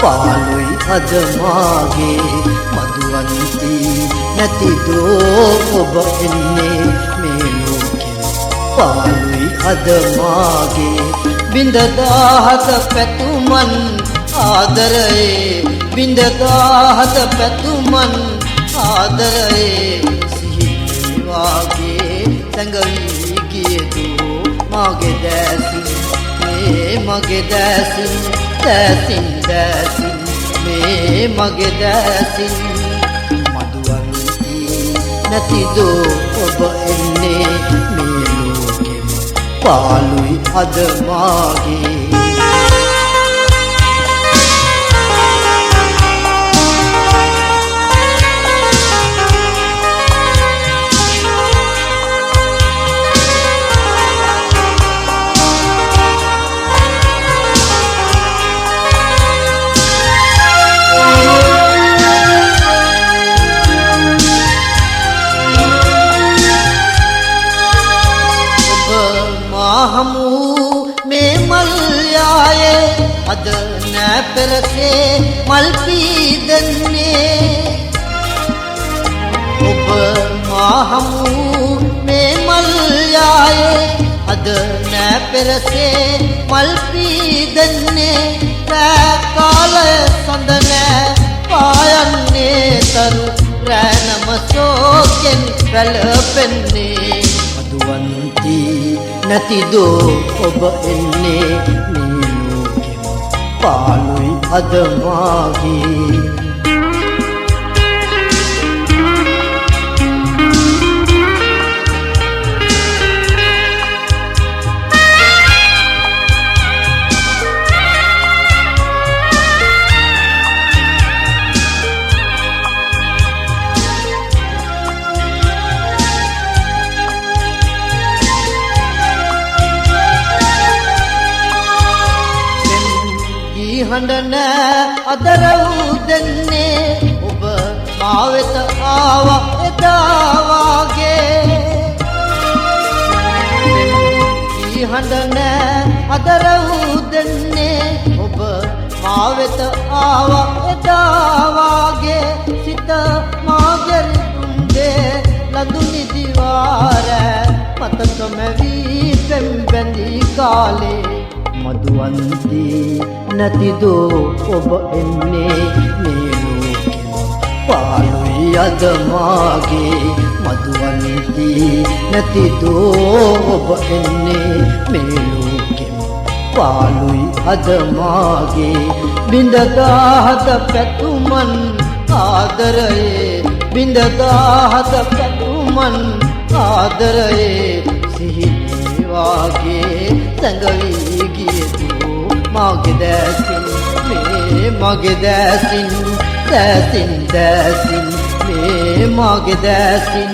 පාළුයි අද මාගේ මధుවන්ති නැතිදෝ ඔබ එන්නේ මේ ලෝකෙම පාළුයි අද මාගේ බිඳදාහත පැතුමන් ආදරයේ බිඳදාහත පැතුමන් ආදරයේ සිහිනේ වාගේ සැඟවී ගියදෝ මගේ දැසින් මේ මගේ දැසින් දැසින් දැසින් මේ මගේ දැසින් මధుවන්ති නැතිදෝ ඔබ එන්නේ මේ ලෝකෙම පාළුයි අද මාගේ हमू में मल आए अद न परसे मल पीदने उब हमू में मल आए अद न परसे मल पीदने काल संदन पायन्ने तरु रैनम सोकेन पलपन्ने मधुवंती නැතිදෝ ඔබ එන්නේ මේ ලෝකෙම පාළුයි අද මාගේ හඬන අදරව් දෙන්නේ ඔබ මා වෙත ආව එදා වාගේ හඬන අදරව් දෙන්නේ ඔබ මා වෙත ආව එදා වාගේ සිත මාගේ තුන්දේ ලඳුනි දිවාර මතක මැවී පෙම් බැඳී කාලේ मधुवंती නැතිදෝ ඔබ එන්නේ මේ ලෝකෙම පාළුයි අද මාගේ මధుවන්ති නැතිදෝ ඔබ එන්නේ මේ ලෝකෙම පාළුයි අද මාගේ බිඳදාහත පැතුමන් ආදරයේ බිඳදාහත පැතුමන් ආදරයේ සිහිනේ වාගේ සැඟවී ගියදෝ මගේ දැසින් මේ මගේ දැසින් දැසින් දැසින් මේ මගේ දැසින්